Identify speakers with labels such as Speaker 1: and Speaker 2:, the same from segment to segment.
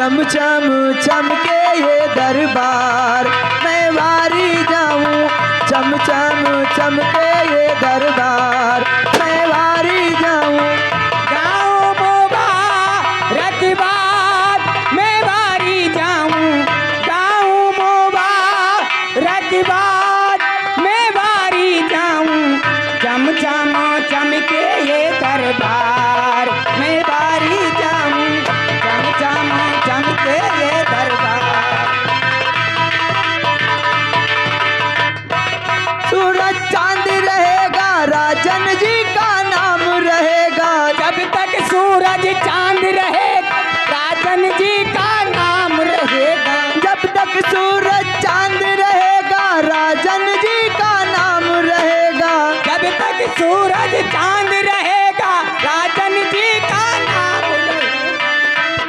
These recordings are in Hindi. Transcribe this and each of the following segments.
Speaker 1: चम चम चमके ये दरबार, मैं वारी जाऊं। चम चम चमके ये दरबार, मैं वारी जाऊं।
Speaker 2: गाँव मुबारक बाद मैं वारी जाऊं। गाँव मुबारक बाद मैं वारी जाऊं। चम चम चमके ये दरबार, मैं वारी जाऊं। चम चम चमके ये दरबार।
Speaker 1: सूरज चांद रहेगा, राजन जी का नाम रहेगा।
Speaker 2: जब तक सूरज चांद रहेगा, राजन जी का नाम रहेगा।
Speaker 1: जब तक सूरज चांद रहेगा, राजन जी का नाम रहेगा।
Speaker 2: जब तक सूरज चांद रहेगा, राजन जी का नाम रहेगा।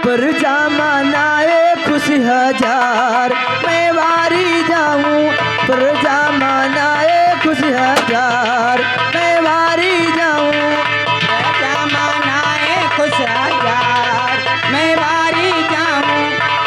Speaker 1: प्रजा मनाए खुशी हजार, मैं वारी जाऊं। प्रजा मनाए खुशी हजार, मैं वारी जाऊं।
Speaker 2: प्रजा मनाए खुश हजार, मैं वारी जाऊं।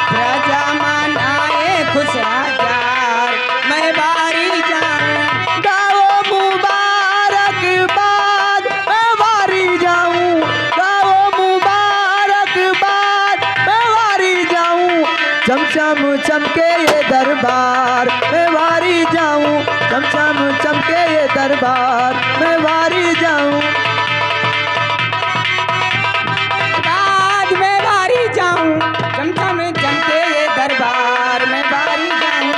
Speaker 2: प्रजा मनाए खुश हजार, मैं वारी जाऊं।
Speaker 1: गाओ मुबारक बाद, मैं वारी जाऊं। गाओ मुबारक बाद, मैं वारी जाऊं। चम चम चमके ये दरबार, मैं वारी जाऊं। चम चम चमके ये दरबार, मैं वारी जाऊं।
Speaker 2: बाद मैं वारी जाऊं। चमचम चमके ये दरबार, मैं वारी जाऊं।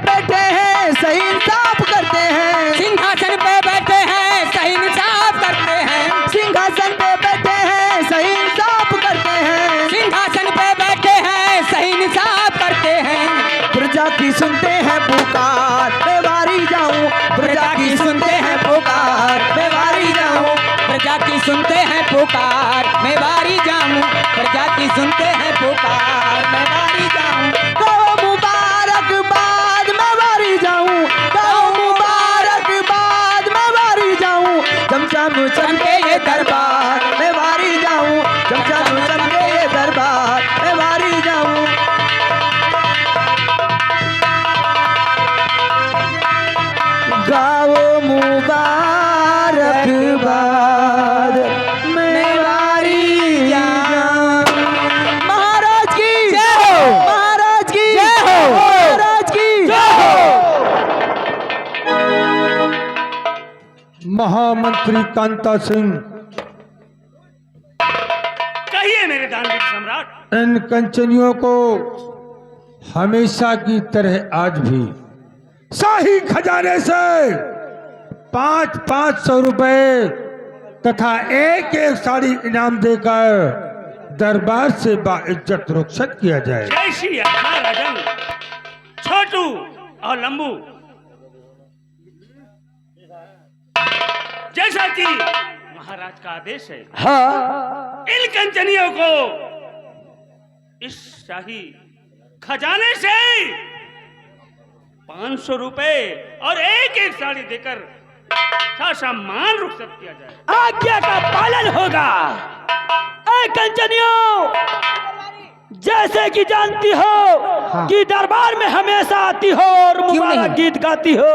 Speaker 1: बैठे हैं सही इंसाफ करते हैं।
Speaker 2: सिंहासन पे बैठे हैं, सही इंसाफ करते हैं।
Speaker 1: सिंहासन पे बैठे हैं, सही इंसाफ करते हैं।
Speaker 2: सिंहासन पे बैठे हैं, सही इंसाफ करते हैं।
Speaker 1: प्रजा की सुनते हैं पुकार, मैं वारी जाऊं। प्रजा की सुनते हैं पुकार, मैं वारी जाऊं।
Speaker 2: प्रजा की सुनते हैं पुकार, मैं वारी जाऊं। प्रजा की सुनते हैं पुकार, मैं वारी जाऊं।
Speaker 1: गाओ मुबारक बाद, मैं वारी जाऊं। गाओ मुबारक बाद, मैं वारी जाऊं। चम चम चमके ये दरबार, मैं वारी जाऊं। चम चम चमके ये दरबार, मैं वारी जाऊं। गाओ मुबारक बाद, मैं वारी जाऊं। महाराज की
Speaker 2: जय हो।
Speaker 1: महाराज की
Speaker 2: जय हो।
Speaker 1: महाराज की
Speaker 2: जय हो।
Speaker 3: महामंत्री कांता सिंह,
Speaker 4: कहिए मेरे दानवीर सम्राट।
Speaker 3: इन कंचनियों को हमेशा की तरह आज भी शाही खजाने से 500-500 रुपए तथा एक एक साड़ी इनाम देकर दरबार से बाइज्जत रुखसत किया जाए।
Speaker 4: जय श्री आत्मा राजन। छोटू और लंबू, जैसा कि महाराज का आदेश है,
Speaker 1: हाँ
Speaker 4: इन कंचनियों को इस शाही खजाने से 500 रुपए और एक एक साड़ी देकर सामान रुखसत किया जाए।
Speaker 5: आज्ञा का पालन होगा। ऐ कंचनियों, जैसे कि जानती हो कि दरबार में हमेशा आती हो और मुबारक गीत गाती हो,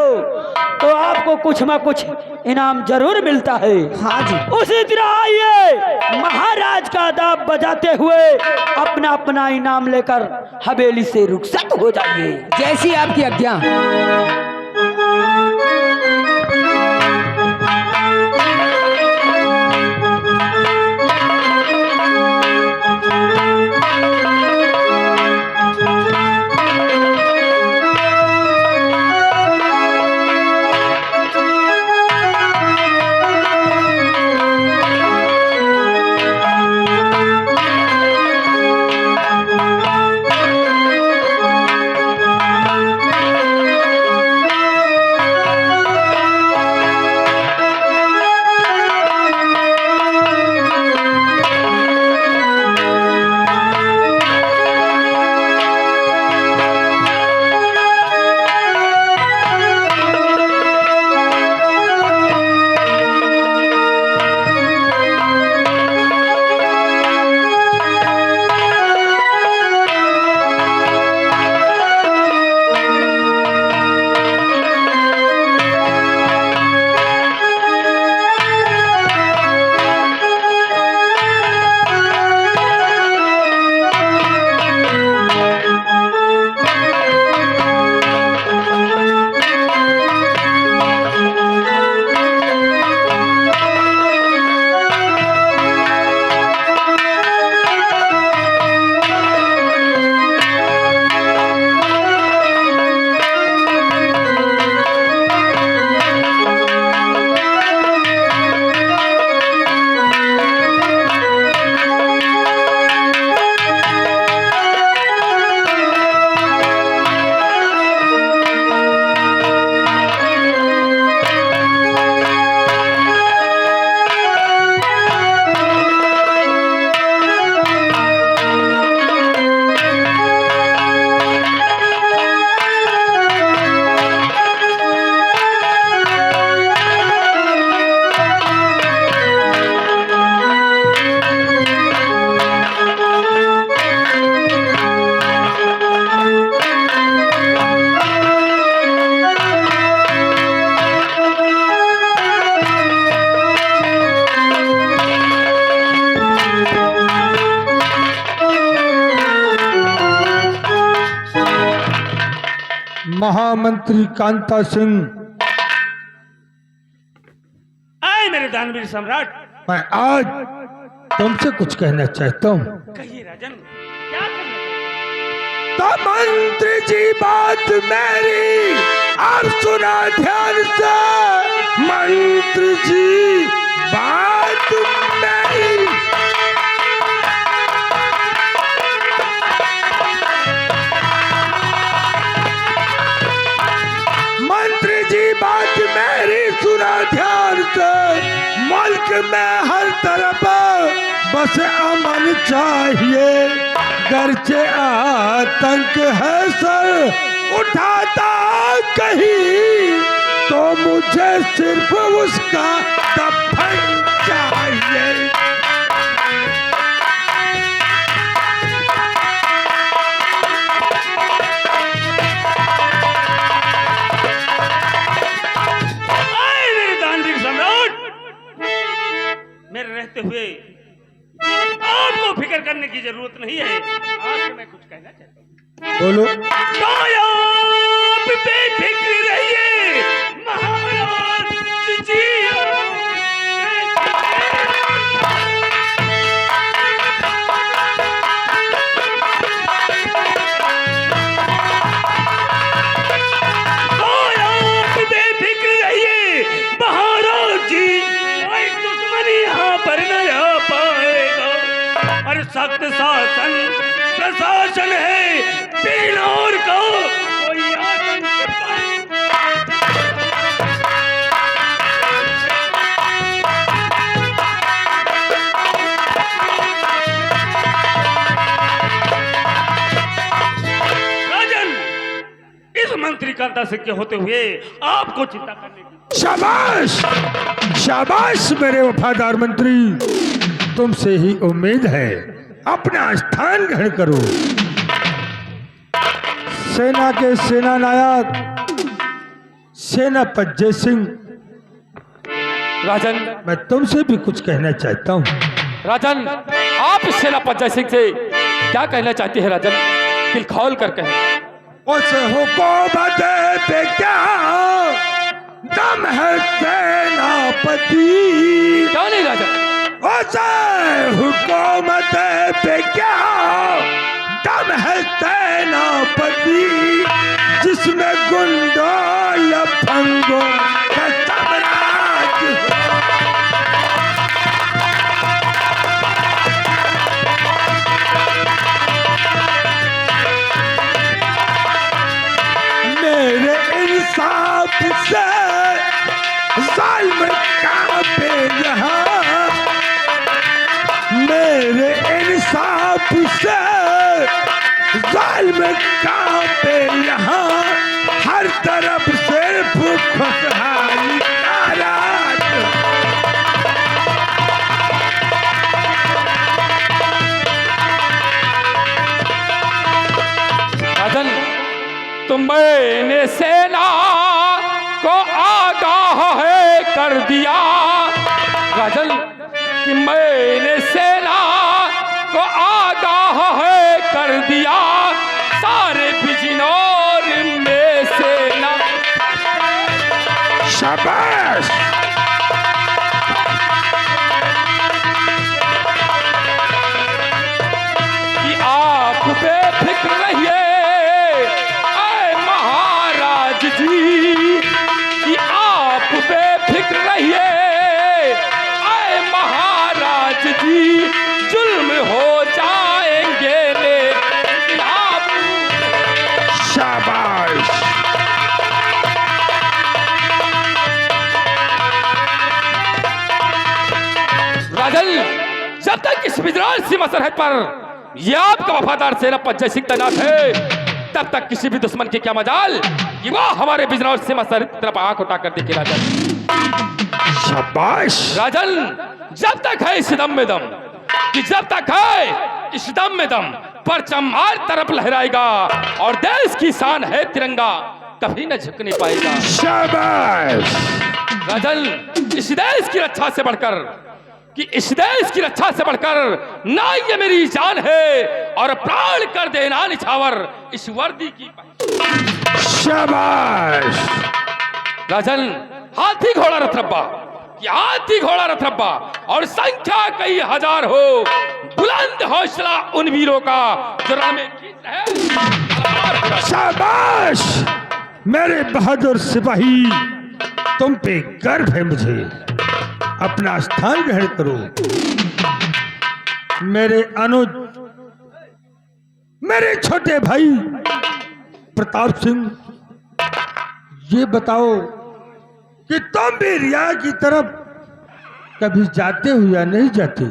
Speaker 5: तो आपको कुछ न कुछ इनाम जरूर मिलता है।
Speaker 2: हाँ जी।
Speaker 5: उसी तरह आइए, महाराज का दाब बजाते हुए अपना अपना इनाम लेकर हवेली से रुखसत हो जाइए।
Speaker 2: जैसी आपकी आज्ञा।
Speaker 3: महामंत्री कांता सिंह,
Speaker 4: आए मेरे दानवीर सम्राट।
Speaker 3: मैं आज तुमसे कुछ कहना चाहता हूँ।
Speaker 4: कहिए राजन, क्या करना चाहते
Speaker 3: तो मंत्री जी बात मेरी आप सुना ध्यान से। मंत्री जी बात मेरी, मंत्री जी बात मेरी सुना ध्यान से। मुल्क में हर तरफ बस अमन चाहिए, गर्चे आतंक है सर उठाता कहीं, तो मुझे सिर्फ उसका दफन चाहिए।
Speaker 4: आए मेरे दानवीर सम्राट। मेरे रहते हुए आपको फिक्र करने की जरूरत नहीं है। आज से मैं कुछ कहना चाहता हूँ।
Speaker 3: बोलो।
Speaker 4: तो आप बेफिक्र रहिए महाराज जी। तो आप बेफिक्र रहिए महाराज जी। कोई दुश्मन यहाँ पर न आ पाएगा और सख्त शासन प्रशासन है। बिलार को कोई आतंक राजन, इस मंत्री कांता सिंह के होते हुए आपको चिंता करने की।
Speaker 3: शाबाश शाबाश मेरे वफादार मंत्री, तुमसे ही उम्मीद है। अपना स्थान ग्रहण करो। सेना के सेना नायक सेनापति जय सिंह,
Speaker 5: राजन,
Speaker 3: मैं तुमसे भी कुछ कहना चाहता हूँ।
Speaker 5: राजन, आप इस सेनापति जय सिंह से क्या कहना चाहते हैं राजन? दिल खोल कर कहें।
Speaker 3: उस हुकूमत पे क्या दम है सेनापति,
Speaker 5: क्या नहीं राजन?
Speaker 3: उस हुकूमत पे क्या दम है सेनापति, जिसमें गुंडों लफंगों का साम्राज्य हो। मेरे इंसाफ से जालिम कांपे यहाँ, मेरे इंसाफ से जालिम कांपे यहाँ, हर तरफ सिर्फ खुशहाली का राज।
Speaker 5: राजन, तुमने सेना को आगाह है कर दिया राजन, कि मैंने सेना को आगाह है कर दिया, सारे बिजनौर में सेना।
Speaker 3: शाबाश
Speaker 5: कि आप बेफिक्र रहिए ऐ महाराज जी, कि आप बेफिक्र रहिए ऐ महाराज जी, जुल्म हो जाएंगे लेकिन आप।
Speaker 3: शाबाश
Speaker 5: राजन, जब तक इस बिजराल सीमा सरहद पर ये आपका वफादार सेनापति जय सिंह तैनात है, तब तक किसी भी दुश्मन की क्या मजाल कि वो हमारे बिजराल सीमा सरहद की तरफ आंख उठाकर देखे। राजन,
Speaker 3: शाबाश
Speaker 5: राजन, जब तक है इस दम में दम, कि जब तक है इस दम में दम, परचम हर तरफ लहराएगा और देश की शान है तिरंगा, कभी न झुक नहीं पाएगा।
Speaker 3: शाबाश
Speaker 5: राजन, इस देश की रक्षा से बढ़कर, कि इस देश की रक्षा से बढ़कर ना ये मेरी जान है, और प्राण कर देना निछावर इस वर्दी की।
Speaker 3: शाबाश।
Speaker 6: राजन, हाथी घोड़ा रथरप्पा, ये हाथी घोड़ा रथरप्पा और संख्या कई हजार हो, बुलंद हौसला उन वीरों का जो राह में खींच रहे।
Speaker 3: शाबाश मेरे बहादुर सिपाही, तुम पे गर्व है मुझे। अपना स्थान ग्रहण करो। मेरे अनुज, मेरे छोटे भाई प्रताप सिंह, ये बताओ कि तुम भी रिया की तरफ कभी जाते हो या नहीं जाते?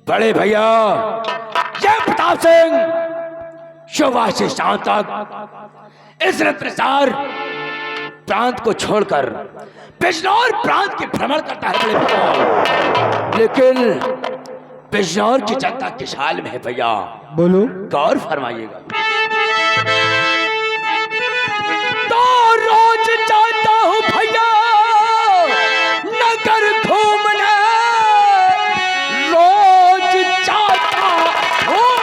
Speaker 5: बड़े भैया, जय प्रताप सिंह सुबह से शाम तक इस रत्नसार प्रांत को छोड़कर बिजनौर प्रांत के भ्रमण करता है बड़े भैया। लेकिन बिजनौर की जनता किस हाल में है भैया,
Speaker 3: बोलो।
Speaker 5: गौर फरमाइएगा। तो रोज जाता हूँ भैया नगर घूमने, रोज जाता हूँ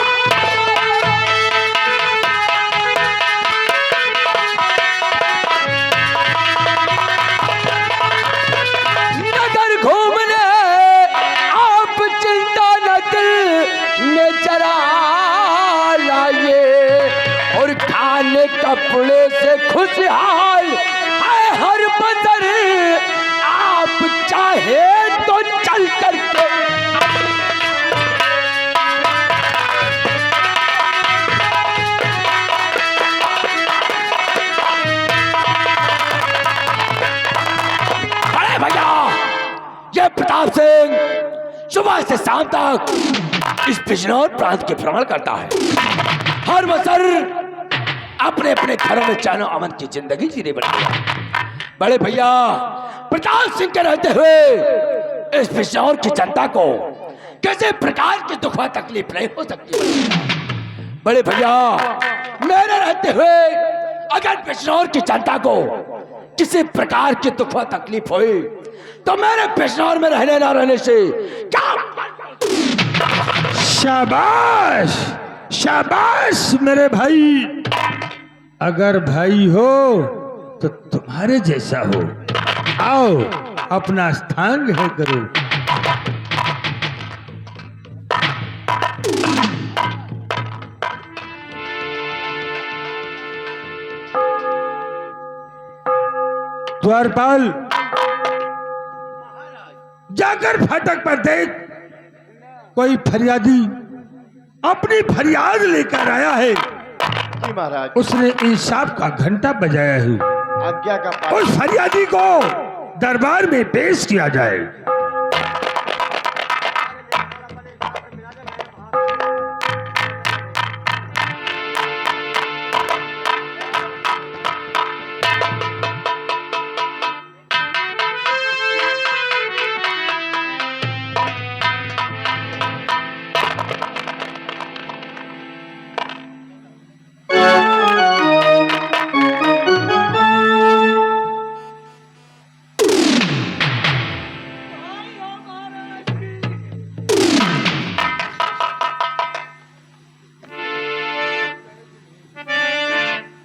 Speaker 5: नगर घूमने, आप चिंता न दिल में जरा लाइए, और खाने कपड़े से खुशहाल है हर बदर, आप चाहे तो चल करके बड़े भैया, ये प्रताप सिंह सुबह से शाम तक इस बिजनौर प्रांत के भ्रमण करता है। हर बसर अपने अपने घरों में चानो अमन की जिंदगी जीने बढ़ती है। बड़े भैया, प्रताप सिंह के रहते हुए इस बिजनौर की जनता को किसी प्रकार की दुख व तकलीफ नहीं हो सकती। बड़े भैया, मेरे रहते हुए अगर बिजनौर की जनता को किसी प्रकार की दुख व तकलीफ हुई तो मेरे बिजनौर में रहने ना रहने से क्या।
Speaker 3: शाबाश शाबाश मेरे भाई, अगर भाई हो तो तुम्हारे जैसा हो। आओ अपना स्थान ग्रहण करो। द्वारपाल, जाकर फाटक पर देख, कोई फरियादी अपनी फरियाद लेकर आया है।
Speaker 7: जी महाराज,
Speaker 3: उसने इंसाफ का घंटा बजाया है।
Speaker 7: आज्ञा का पालन।
Speaker 3: उस फरियादी को दरबार में पेश किया जाए।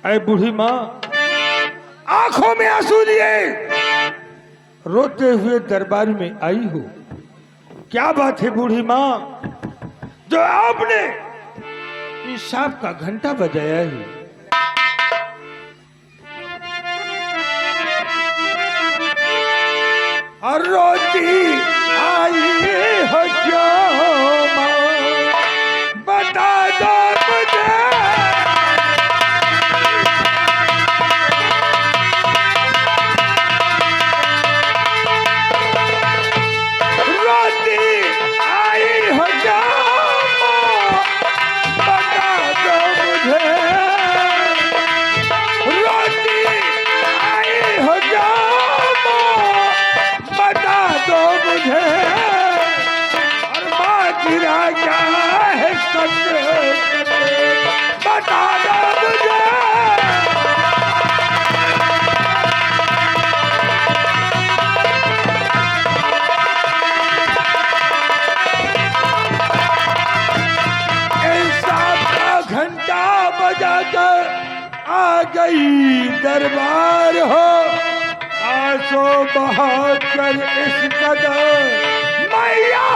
Speaker 3: अरे बूढ़ी माँ, आंखों में आंसू लिए रोते हुए दरबार में आई हो। क्या बात है बूढ़ी माँ, जो आपने इंसाफ का घंटा बजाया है? और रोती आई हो क्यों माँ, बता दो मुझे। घंटा बजाकर आ गई दरबार हो, आसो बहाकर इस कदर मैया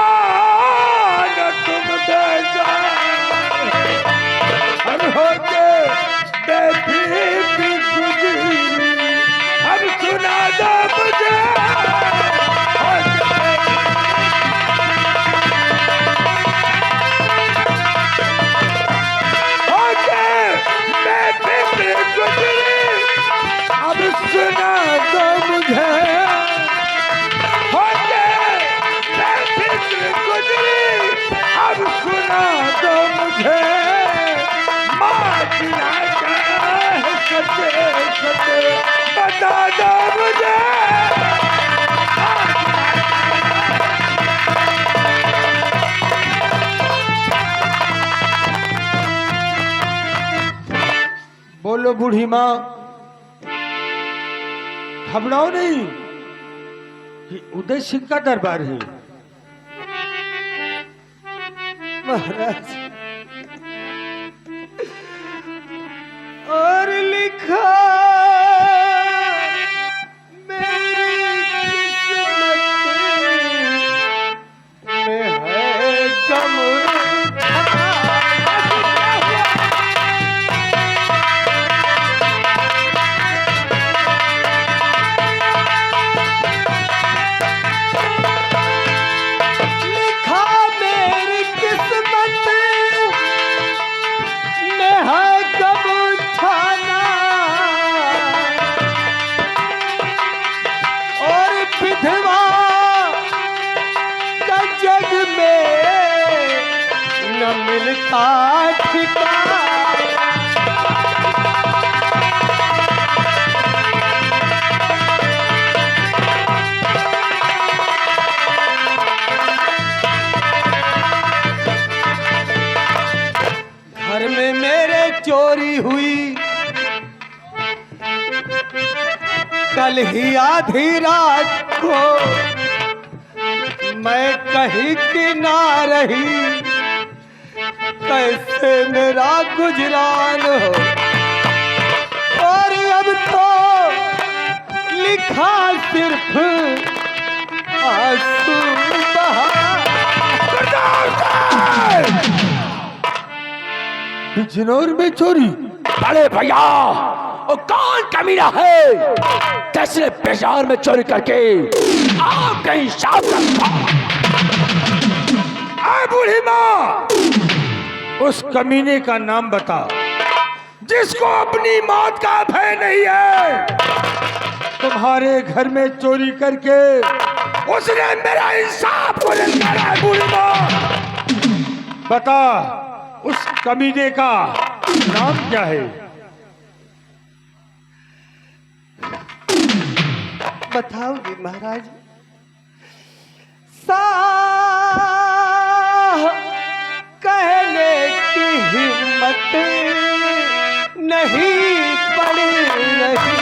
Speaker 3: न तुम बेजार हम होके बैठी भी गुजरी, अब सुना दो मुझे अब सुना दो मुझे, बेफिक्र गुजरी, अब सुना दो मुझे, माँ जिया है सचे सचे बता दो मुझे। बोलो बूढ़ी माँ, घबराओ नहीं, ये उदय सिंह का दरबार है।
Speaker 1: महाराज और लिखा मेरी किस्मत में है गम मिलता ठिकाना। घर में मेरे चोरी हुई कल ही आधी रात को, मैं कहीं की ना रही, कैसे मेरा गुजरान हो। और अब तो लिखा सिर्फ आंसू बहा।
Speaker 3: बिजनौर में चोरी?
Speaker 5: बड़े भैया वो कौन कमीना है जिसने बाजार में चोरी करके आपका हिसाब रखा?
Speaker 3: बूढ़ी माँ, उस कमीने का नाम बता जिसको अपनी मौत का भय नहीं है। तुम्हारे घर में चोरी करके उसने मेरा इंसाफ को निकाला है। बूढ़ी माँ, बता उस कमीने का नाम क्या है?
Speaker 1: बताओगी महाराज? कहने की हिम्मत नहीं पड़ रही।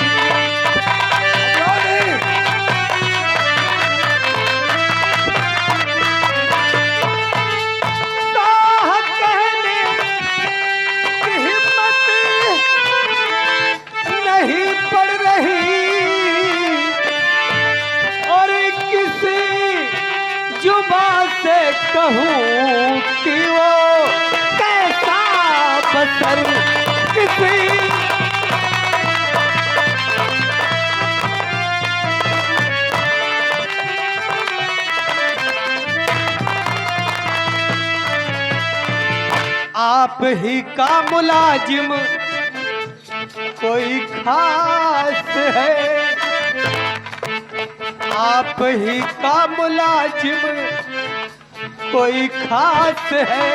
Speaker 1: कहने की हिम्मत नहीं पड़ रही, और किसी जुबान से कहूँ कि वो कैसा बसर किसी आप ही का मुलाजिम कोई खास है, आप ही का मुलाजिम कोई खास है,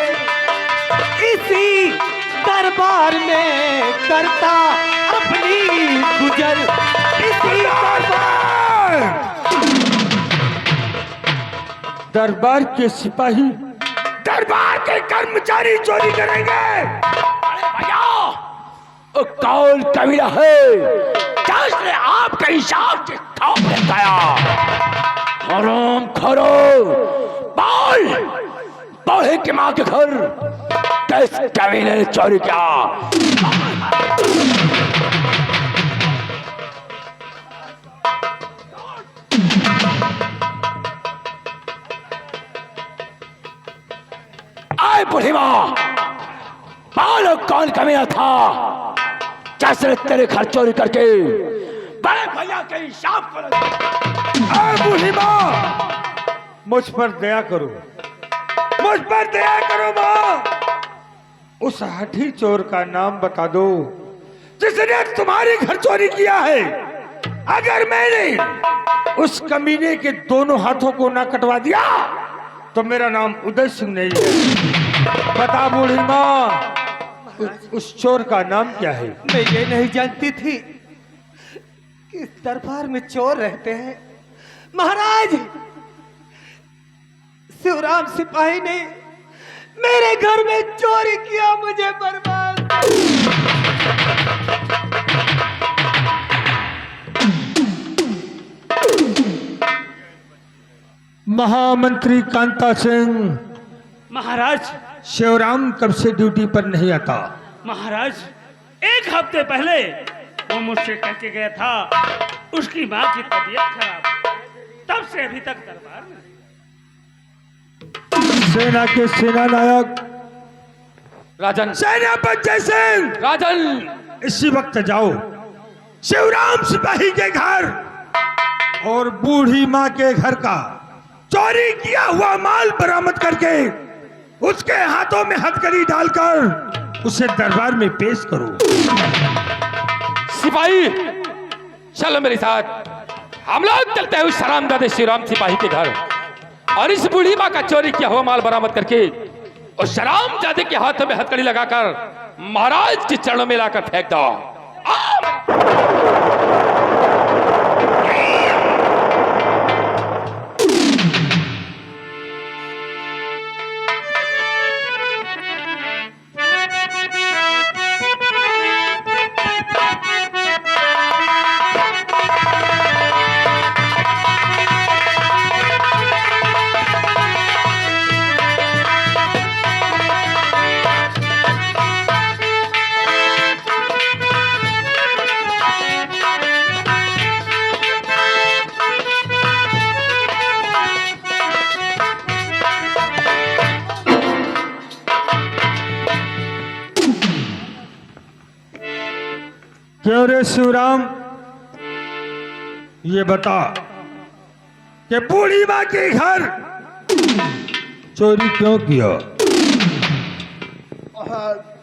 Speaker 1: इसी दरबार में करता अपनी गुजर। इसी
Speaker 3: दरबार के सिपाही दरबार के कर्मचारी चोरी करेंगे?
Speaker 5: अरे भैया वो कौन कमीना है जिसने आपका हिसाब के खाओ बताया? हराम खोरो, बोल बोले की माँ के घर किस कमीने ने चोरी किया? बूढ़ी माँ, मानो कौन कमीना था जैसे तेरे घर चोरी करके बड़े भैया के हिसाब को
Speaker 3: बूढ़ी माँ, मुझ पर दया करो, मुझ पर दया करो माँ। उस हठी चोर का नाम बता दो जिसने तुम्हारे घर चोरी किया है। अगर मैंने उस कमीने के दोनों हाथों को ना कटवा दिया तो मेरा नाम उदय सिंह नहीं है। बता बूढ़ी माँ, उस चोर का नाम क्या है?
Speaker 1: मैं ये नहीं जानती थी कि इस दरबार में चोर रहते हैं। महाराज, शिवराम सिपाही ने मेरे घर में चोरी किया, मुझे बर्बाद।
Speaker 3: महामंत्री कांता सिंह,
Speaker 4: महाराज,
Speaker 3: शिवराम कब से ड्यूटी पर नहीं आता?
Speaker 4: महाराज, 1 हफ्ते पहले वो मुझसे कह के गया था उसकी माँ की तबीयत खराब, तब से अभी तक दरबार में।
Speaker 3: सेना के सेना नायक
Speaker 6: राजन,
Speaker 3: सेनापति जय सिंह,
Speaker 6: राजन,
Speaker 3: इसी वक्त जाओ शिवराम सिपाही के घर और बूढ़ी माँ के घर का चोरी किया हुआ माल बरामद करके उसके हाथों में हथकड़ी डालकर उसे दरबार में पेश करो।
Speaker 6: सिपाही चलो मेरे साथ, हम लोग चलते हैं उस शरामजादे शिवराम सिपाही के घर और इस बूढ़ी माँ का चोरी किया हुआ माल बरामद करके उस शरामजादे के हाथों में हथकड़ी लगाकर महाराज के चरणों में लाकर फेंक दो।
Speaker 3: क्यों रे शिवराम, ये बता कि बूढ़ी माँ के घर चोरी क्यों किया?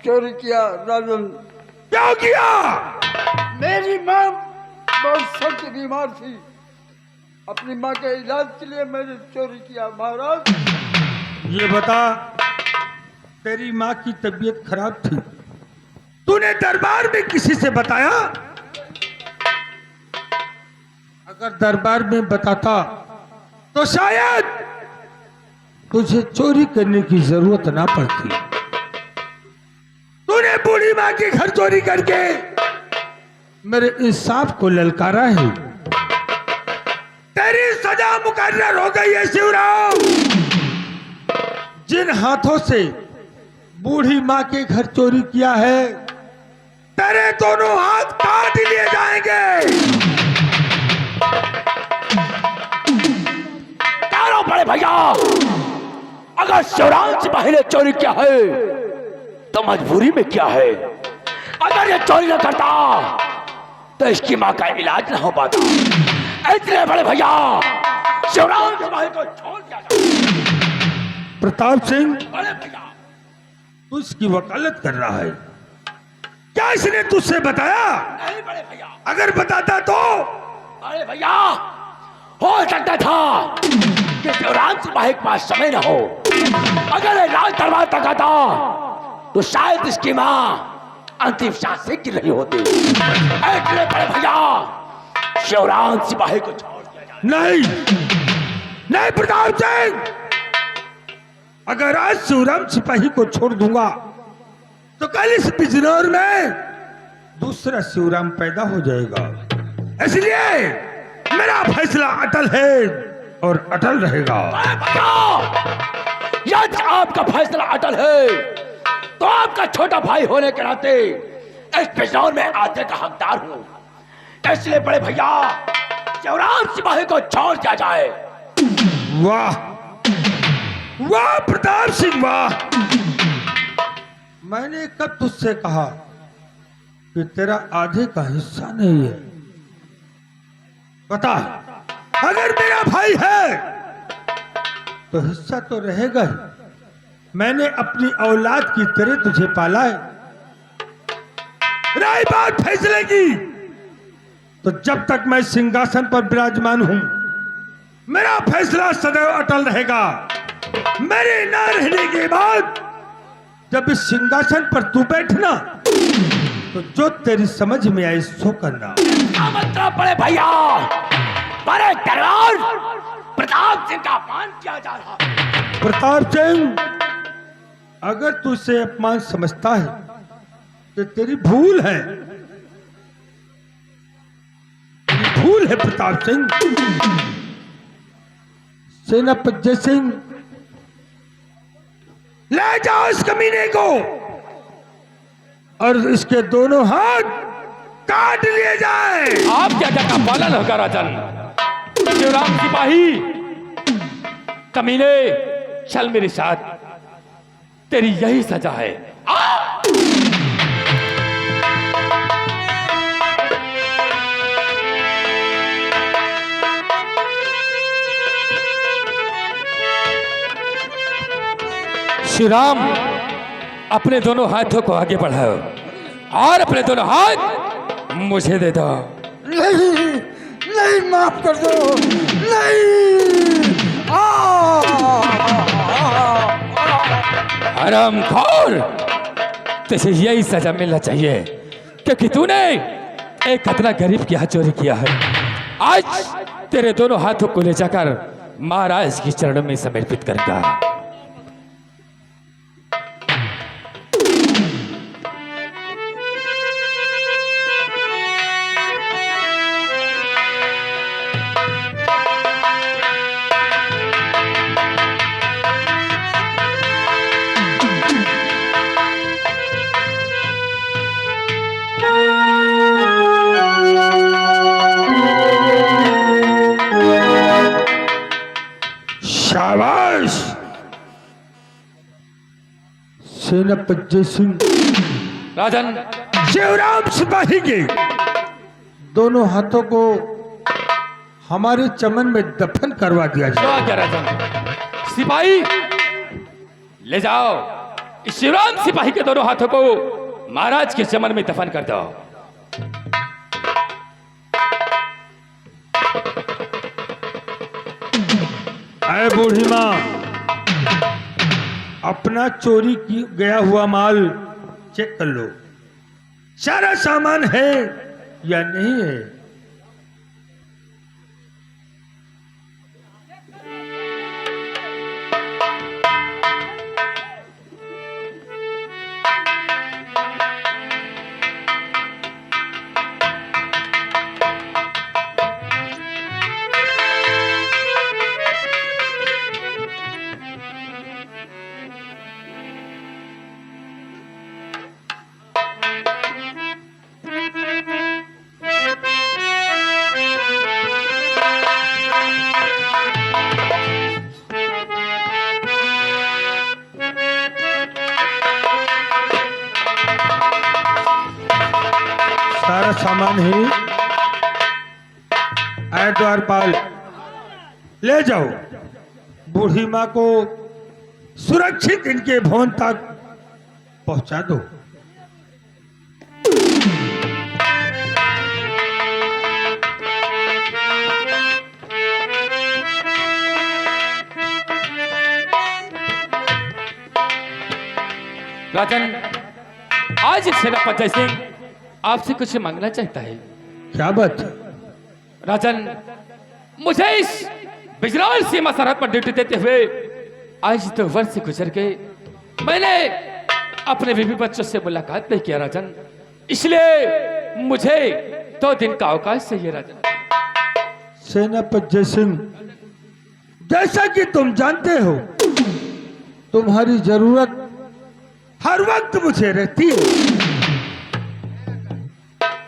Speaker 8: चोरी किया राजन।
Speaker 3: क्यों किया?
Speaker 8: मेरी माँ बहुत सख्त बीमार थी, अपनी माँ के इलाज के लिए मैंने चोरी किया महाराज।
Speaker 3: ये बता, तेरी माँ की तबीयत खराब थी, तूने दरबार में किसी से बताया? अगर दरबार में बताता तो शायद तुझे चोरी करने की जरूरत ना पड़ती। तूने बूढ़ी माँ के घर चोरी करके मेरे इंसाफ को ललकारा है। तेरी सजा मुकर्रर हो गई है शिवराम। जिन हाथों से बूढ़ी माँ के घर चोरी किया है, तेरे दोनों हाथ काट लिए जाएंगे।
Speaker 5: क्यों बड़े भैया, अगर शिवराम सिपाही ने चोरी किया है तो मजबूरी में क्या है? अगर ये चोरी न करता तो इसकी माँ का इलाज न हो पाता। इसलिए बड़े भैया शिवराम सिपाही को छोड़ दिया जाए।
Speaker 3: प्रताप सिंह,
Speaker 5: बड़े भैया,
Speaker 3: तू इसकी वकालत कर रहा है, क्या इसने तुझसे बताया?
Speaker 5: नहीं बड़े भैया।
Speaker 3: अगर बताता तो?
Speaker 5: अरे भैया, हो सकता था कि शिवराम सिपाही के पास समय न हो। अगर ये राज दरबार तक आता तो शायद इसकी माँ अंतिम सांस से गिर रही होती। इसलिए बड़े भैया शिवराम सिपाही को छोड़ दिया जाए।
Speaker 3: नहीं नहीं प्रताप सिंह, अगर आज शिवराम सिपाही को छोड़ दूंगा तो कल इस बिजनौर में दूसरा शिवराम पैदा हो जाएगा। इसलिए मेरा फैसला अटल है और अटल रहेगा।
Speaker 5: यदि आपका फैसला अटल है तो आपका छोटा भाई होने के नाते इस बिजनौर में आते का हकदार हूँ। इसलिए बड़े भैया शिवराम सिपाही को छोड़ दिया जाए।
Speaker 3: वाह वाह प्रताप सिंह, वाह। मैंने कब तुझसे कहा कि तेरा आधे का हिस्सा नहीं है? बता, अगर मेरा भाई है तो हिस्सा तो रहेगा ही। मैंने अपनी औलाद की तरह तुझे पाला है। रही बात फैसले की, तो जब तक मैं सिंहासन पर विराजमान हूं, मेरा फैसला सदैव अटल रहेगा। मेरे न रहने के बाद जब इस सिंहासन पर तू बैठना, तो जो तेरी समझ में आए सो करना।
Speaker 5: मतलब बड़े भैया, बड़े दरबार प्रताप सिंह का अपमान किया जा रहा है।
Speaker 3: प्रताप सिंह, अगर तू इसे अपमान समझता है तो तेरी भूल है। तेरी भूल है प्रताप सिंह। सेनापति सिंह, ले जाओ इस कमीने को और इसके दोनों हाथ काट लिए जाए।
Speaker 6: आप क्या क्या का पालन होगा राजन? शिवराम सिपाही, कमीने, चल मेरे साथ, तेरी यही सजा है। शिवराम, अपने दोनों हाथों को आगे बढ़ाओ और अपने दोनों हाथ मुझे दे दो।
Speaker 8: नहीं, नहीं, माफ कर दो। नहीं।
Speaker 6: हरामखोर, तुझे यही सजा मिलना चाहिए, क्योंकि तूने एक अदना गरीब की हाथ चोरी किया है। आज तेरे दोनों हाथों को ले जाकर महाराज के चरणों में समर्पित करेगा।
Speaker 3: शाबाश सेनापति सिंह।
Speaker 6: राजन,
Speaker 3: शिवराम सिपाही के दोनों हाथों को हमारे चमन में दफन करवा दिया जाए।
Speaker 6: क्या राजन? सिपाही, ले जाओ इस शिवराम सिपाही के दोनों हाथों को महाराज के चमन में दफन कर दो।
Speaker 3: अरे बूढ़ी माँ, अपना चोरी की गया हुआ माल चेक कर लो, सारा सामान है या नहीं है। सारा सामान ही आए द्वारपाल, ले जाओ बूढ़ी माँ को सुरक्षित इनके भवन तक पहुंचा दो।
Speaker 6: राजन, आज सेनापति सिंह आपसे कुछ मांगना चाहता है।
Speaker 3: क्या बात है?
Speaker 6: राजन, मुझे इस बिजनौर सीमा सरहद पर ड्यूटी देते हुए आज 2 वर्ष गुजर गए। मैंने अपने बीवी बच्चों से मुलाकात नहीं किया राजन, इसलिए मुझे 2 दिन का अवकाश चाहिए राजन।
Speaker 3: सेनापति सिंह, जैसा कि तुम जानते हो, तुम्हारी जरूरत हर वक्त मुझे रहती है।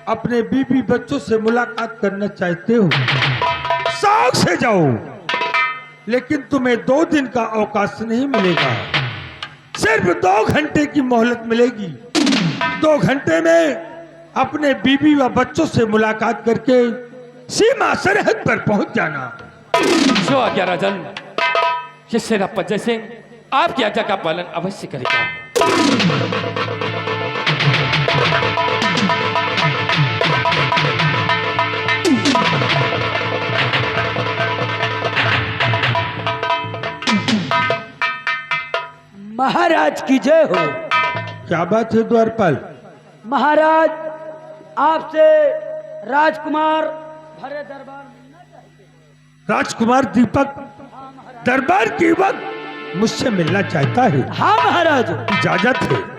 Speaker 3: अपने बीवी बच्चों से मुलाकात करना चाहते हो, शौक से जाओ, लेकिन तुम्हें 2 दिन का अवकाश नहीं मिलेगा। सिर्फ 2 घंटे की मोहलत मिलेगी। 2 घंटे में अपने बीवी व बच्चों से मुलाकात करके सीमा सरहद पर पहुंच जाना।
Speaker 6: जो आज्ञा राजन, ये सेनापति जय सिंह आपकी आज्ञा का पालन अवश्य करेगा।
Speaker 5: महाराज की जय हो।
Speaker 3: क्या बात है द्वारपाल?
Speaker 5: महाराज आपसे राजकुमार भरे दरबार मिलना चाहते हैं।
Speaker 3: राजकुमार दीपक दरबार की वक्त मुझसे मिलना चाहता है।
Speaker 5: हाँ महाराज।
Speaker 3: इजाजत है।